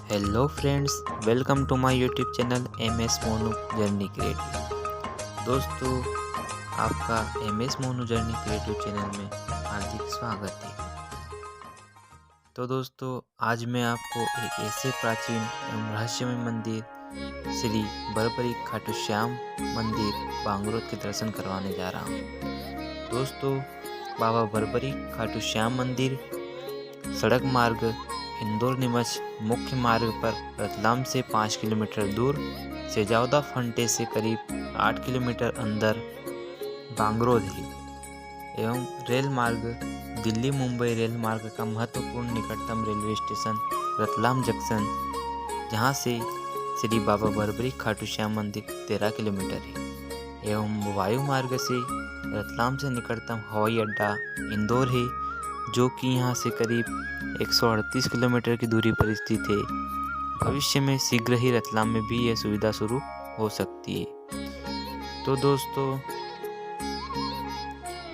Hello friends, welcome to my YouTube channel MS Monu journey creative. दोस्तों, आपका MS Monu journey creative channel में हार्दिक स्वागत है। तो दोस्तों, आज मैं आपको एक ऐसे प्राचीन एवं रहस्यमय मंदिर श्री बरबरी खाटू श्याम मंदिर बांगरोद के दर्शन करवाने जा रहा हूँ। दोस्तों, बाबा बरबरी खाटू श्याम मंदिर सड़क मार्ग इंदौर नीमच मुख्य मार्ग पर रतलाम से 5 किलोमीटर दूर, सेजावदा फंटे से करीब 8 किलोमीटर अंदर बांगरोद है एवं रेल मार्ग दिल्ली मुंबई रेल मार्ग का महत्वपूर्ण निकटतम रेलवे स्टेशन रतलाम जंक्शन, जहां से श्री बाबा बरबरी खाटू श्याम मंदिर 13 किलोमीटर है एवं वायु मार्ग से रतलाम से निकटतम हवाई अड्डा इंदौर है, जो कि यहाँ से करीब 138 किलोमीटर की दूरी पर स्थित है। भविष्य में शीघ्र ही रतलाम में भी यह सुविधा शुरू हो सकती है। तो दोस्तों,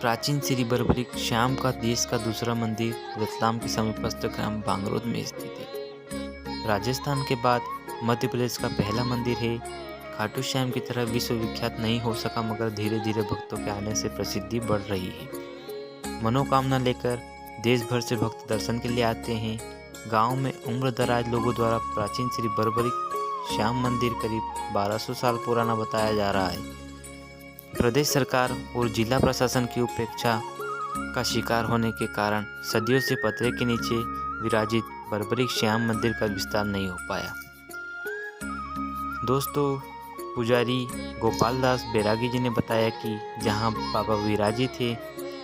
प्राचीन श्री बरबरी श्याम का देश का दूसरा मंदिर रतलाम के समीपस्थ ग्राम बांगरोद में स्थित है। राजस्थान के बाद मध्य प्रदेश का पहला मंदिर है। खाटू श्याम की तरह विश्वविख्यात नहीं हो सका, मगर धीरे धीरे भक्तों के आने से प्रसिद्धि बढ़ रही है। मनोकामना लेकर देश भर से भक्त दर्शन के लिए आते हैं। गांव में उम्र दराज लोगों द्वारा प्राचीन श्री बरबरी श्याम मंदिर करीब 1200 साल पुराना बताया जा रहा है। प्रदेश सरकार और जिला प्रशासन की उपेक्षा का शिकार होने के कारण सदियों से पतरे के नीचे विराजित बरबरी श्याम मंदिर का विस्तार नहीं हो पाया। दोस्तों, पुजारी गोपाल दास बैरागी जी ने बताया कि जहां बाबा विराजित थे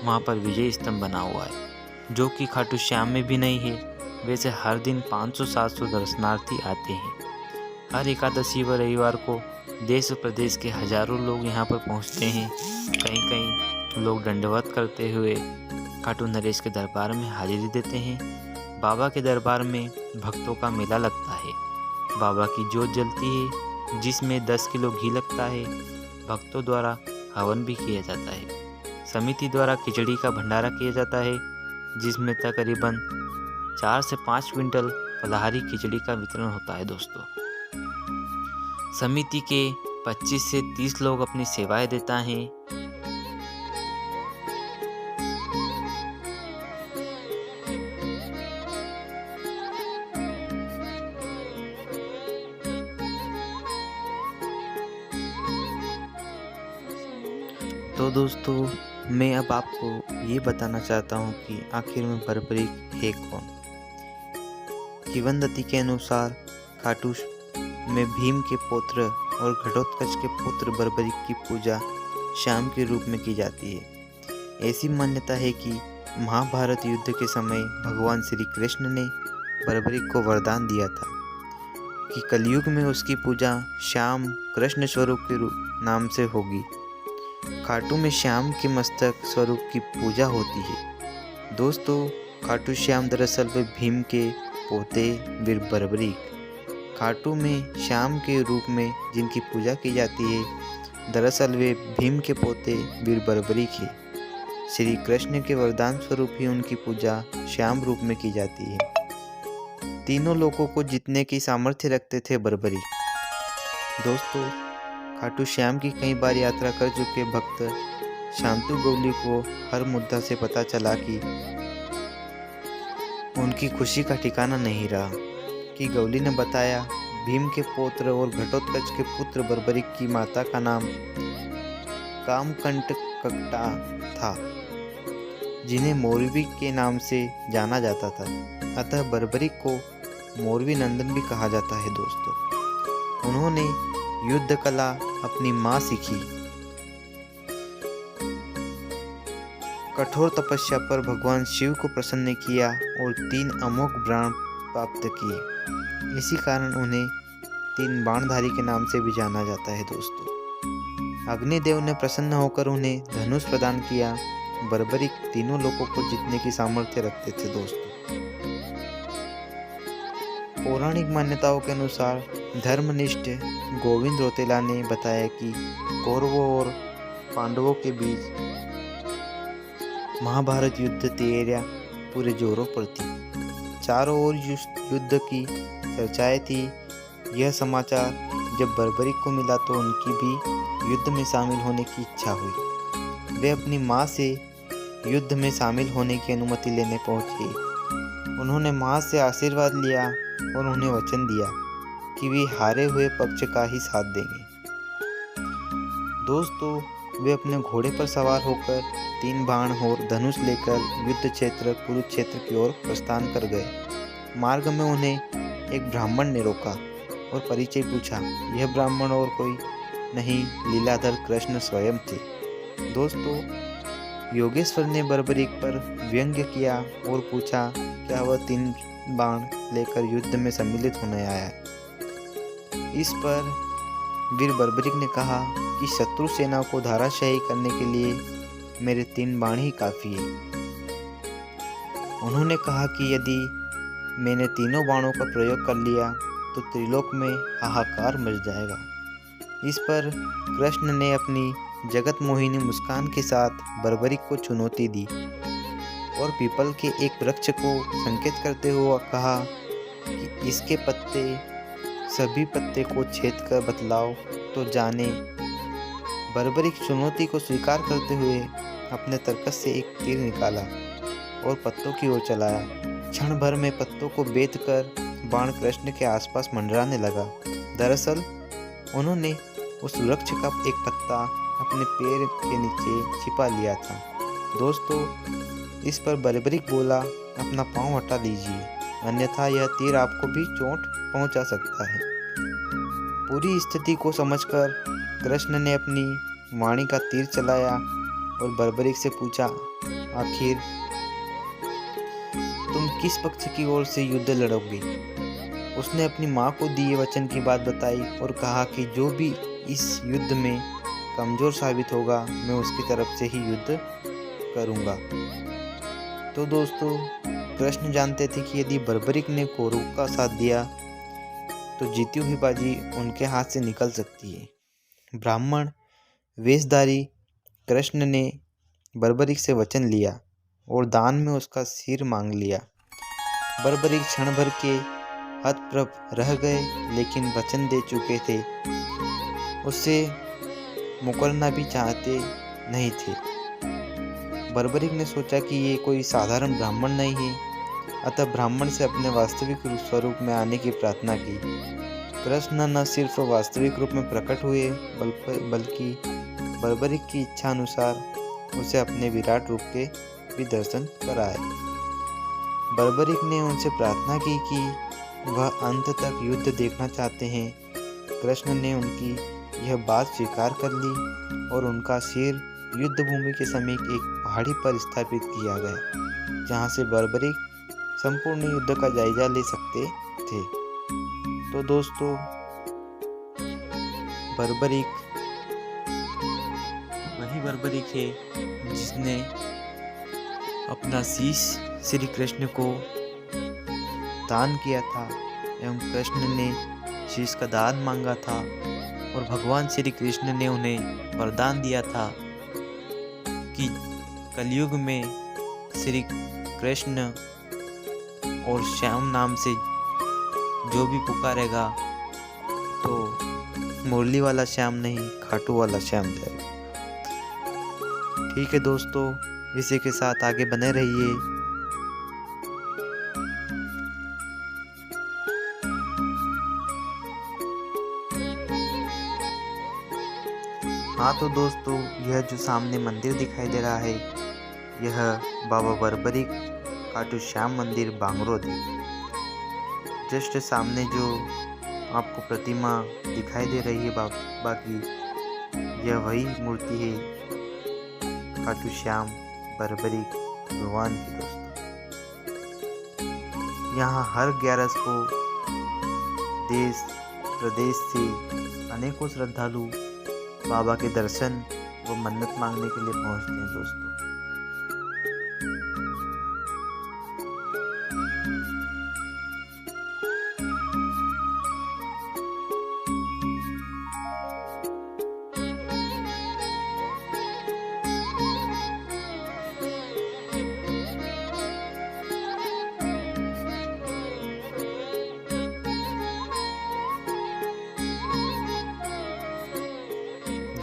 वहां पर विजय स्तंभ बना हुआ है, जो कि खाटू श्याम में भी नहीं है। वैसे हर दिन 500-700 दर्शनार्थी आते हैं। हर एकादशी व रविवार को देश और प्रदेश के हजारों लोग यहाँ पर पहुँचते हैं। कहीं कहीं लोग दंडवत करते हुए खाटू नरेश के दरबार में हाजिरी देते हैं। बाबा के दरबार में भक्तों का मेला लगता है। बाबा की जोत जलती है, जिसमें 10 किलो घी लगता है। भक्तों द्वारा हवन भी किया जाता है। समिति द्वारा खिचड़ी का भंडारा किया जाता है, जिसमें तकरीबन 4 से 5 क्विंटल फलाहारी खिचड़ी का वितरण होता है। दोस्तों, समिति के 25 से 30 लोग अपनी सेवाएं देता है। तो दोस्तों, मैं अब आपको ये बताना चाहता हूँ कि आखिर में बरबरी है कौन। किंवदंती के अनुसार खाटू में भीम के पुत्र और घटोत्कच के पुत्र बरबरी की पूजा श्याम के रूप में की जाती है। ऐसी मान्यता है कि महाभारत युद्ध के समय भगवान श्री कृष्ण ने बरबरी को वरदान दिया था कि कलयुग में उसकी पूजा श्याम कृष्ण स्वरूप के नाम से होगी। खाटू में श्याम के मस्तक स्वरूप की पूजा होती है। दोस्तों, खाटू श्याम दरअसल वे भीम के पोते वीर बरबरी खाटू में श्याम के रूप में जिनकी पूजा की जाती है, दरअसल वे भीम के पोते वीर बरबरी के श्री कृष्ण के वरदान स्वरूप ही उनकी पूजा श्याम रूप में की जाती है। तीनों लोगों को जीतने की सामर्थ्य रखते थे बरबरी। दोस्तों, खाटू श्याम की कई बार यात्रा कर चुके भक्त शांतु गौली को हर मुद्दा से पता चला कि उनकी खुशी का ठिकाना नहीं रहा कि गौली ने बताया भीम के पौत्र और घटोत्कच के पुत्र बरबरी की माता का नाम कामकंटकटा था, जिन्हें मोरवी के नाम से जाना जाता था। अतः बरबरी को मोरवी नंदन भी कहा जाता है। दोस्तों, उन्होंने युद्ध कला अपनी माँ सीखी। कठोर तपस्या पर भगवान शिव को प्रसन्न किया और 3 अमोघ बाण प्राप्त किए। इसी कारण उन्हें 3 बाणधारी के नाम से भी जाना जाता है। दोस्तों, अग्निदेव ने प्रसन्न होकर उन्हें धनुष प्रदान किया। बरबरी तीनों लोगों को जीतने की सामर्थ्य रखते थे। दोस्तों, पौराणिक मान्यताओं के अनुसार धर्मनिष्ठ गोविंद रौतेला ने बताया कि कौरवों और पांडवों के बीच महाभारत युद्ध तैयारियां पूरे जोरों पर थी। चारों ओर युद्ध की चर्चाएं थी। यह समाचार जब बर्बरिक को मिला तो उनकी भी युद्ध में शामिल होने की इच्छा हुई। वे अपनी माँ से युद्ध में शामिल होने की अनुमति लेने पहुंचे। उन्होंने माँ से आशीर्वाद लिया और उन्हें वचन दिया कि वे हारे हुए पक्ष का ही साथ देंगे। दोस्तों, वे अपने घोड़े पर सवार होकर 3 बाण और धनुष लेकर युद्ध क्षेत्र कुरुक्षेत्र की ओर प्रस्थान कर गए। मार्ग में उन्हें एक ब्राह्मण ने रोका और परिचय पूछा। यह ब्राह्मण और कोई नहीं, लीलाधर कृष्ण स्वयं थे। दोस्तों, योगेश्वर ने बर्बरिक पर व्यंग्य किया और पूछा क्या वह 3 बाण लेकर युद्ध में सम्मिलित होने आया है। इस पर वीर बर्बरिक ने कहा कि शत्रु सेना को धराशायी करने के लिए मेरे 3 बाण ही काफी है। उन्होंने कहा कि यदि मैंने तीनों बाणों का प्रयोग कर लिया तो त्रिलोक में हाहाकार मच जाएगा। इस पर कृष्ण ने अपनी जगत मोहिनी मुस्कान के साथ बर्बरिक को चुनौती दी और पीपल के एक वृक्ष को संकेत करते हुए कहा कि इसके सभी पत्ते को छेद कर बतलाओ तो जाने। बर्बरिक चुनौती को स्वीकार करते हुए अपने तरकस से एक तीर निकाला और पत्तों की ओर चलाया। क्षण भर में पत्तों को बेध कर बाण कृष्ण के आसपास मंडराने लगा। दरअसल उन्होंने उस वृक्ष का एक पत्ता अपने पैर के नीचे छिपा लिया था। दोस्तों, इस पर बर्बरिक बोला, अपना पांव हटा लीजिए, अन्यथा यह तीर आपको भी चोट पहुंचा सकता है। पूरी स्थिति को समझकर कृष्ण ने अपनी वाणी का तीर चलाया और बर्बरिक से पूछा, आखिर तुम किस पक्ष की ओर से युद्ध लड़ोगे। उसने अपनी माँ को दिए वचन की बात बताई और कहा कि जो भी इस युद्ध में कमजोर साबित होगा मैं उसकी तरफ से ही युद्ध करूंगा। तो दोस्तों, कृष्ण जानते थे कि यदि बर्बरिक ने कौरव का साथ दिया तो जीती हुई बाजी उनके हाथ से निकल सकती है। ब्राह्मण वेशधारी कृष्ण ने बर्बरिक से वचन लिया और दान में उसका सिर मांग लिया। बर्बरिक क्षण भर के हतप्रभ रह गए, लेकिन वचन दे चुके थे, उससे मुकरना भी चाहते नहीं थे। बर्बरिक ने सोचा कि ये कोई साधारण ब्राह्मण नहीं है, अतः ब्राह्मण से अपने वास्तविक स्वरूप में आने की प्रार्थना की। कृष्ण न सिर्फ वास्तविक रूप में प्रकट हुए बल्कि बर्बरिक की इच्छा अनुसार उसे अपने विराट रूप के भी दर्शन कराए। बर्बरिक ने उनसे प्रार्थना की कि वह अंत तक युद्ध देखना चाहते हैं। कृष्ण ने उनकी यह बात स्वीकार कर ली और उनका सिर युद्ध भूमि के समीप एक पहाड़ी पर स्थापित किया गया, जहां से बर्बरिक संपूर्ण युद्ध का जायजा ले सकते थे। तो दोस्तों, बर्बरिक वही बर्बरिक है जिसने अपना शीश श्री कृष्ण को दान किया था एवं कृष्ण ने शीश का दान मांगा था और भगवान श्री कृष्ण ने उन्हें वरदान दिया था कि कलयुग में श्री कृष्ण और श्याम नाम से जो भी पुकारेगा तो मुरली वाला श्याम नहीं, खाटू वाला श्याम जाएगा। ठीक है दोस्तों, इसी के साथ आगे बने रहिए। हाँ तो दोस्तों, यह जो सामने मंदिर दिखाई दे रहा है यह बाबा बर्बरिक खाटू श्याम मंदिर बांगरोद है। जस्ट सामने जो आपको प्रतिमा दिखाई दे रही है बाबा की, यह वही मूर्ति है खाटू श्याम बर्बरिक भगवान की। दोस्तों, यहाँ हर 11 को देश प्रदेश से अनेकों श्रद्धालु बाबा के दर्शन व मन्नत मांगने के लिए पहुँचते हैं। दोस्तों,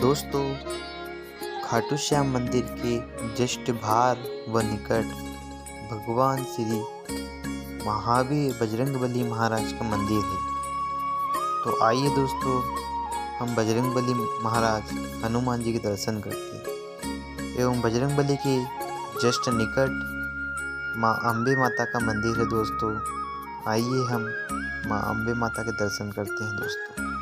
दोस्तों, खाटू श्याम मंदिर के जस्ट बाहर व निकट भगवान श्री महावीर बजरंगबली महाराज का मंदिर है। तो आइए दोस्तों, हम बजरंगबली महाराज हनुमान जी के दर्शन करते हैं। एवं बजरंगबली के जस्ट निकट माँ अम्बे माता का मंदिर है दोस्तों। आइए हम माँ अम्बे माता के दर्शन करते हैं दोस्तों।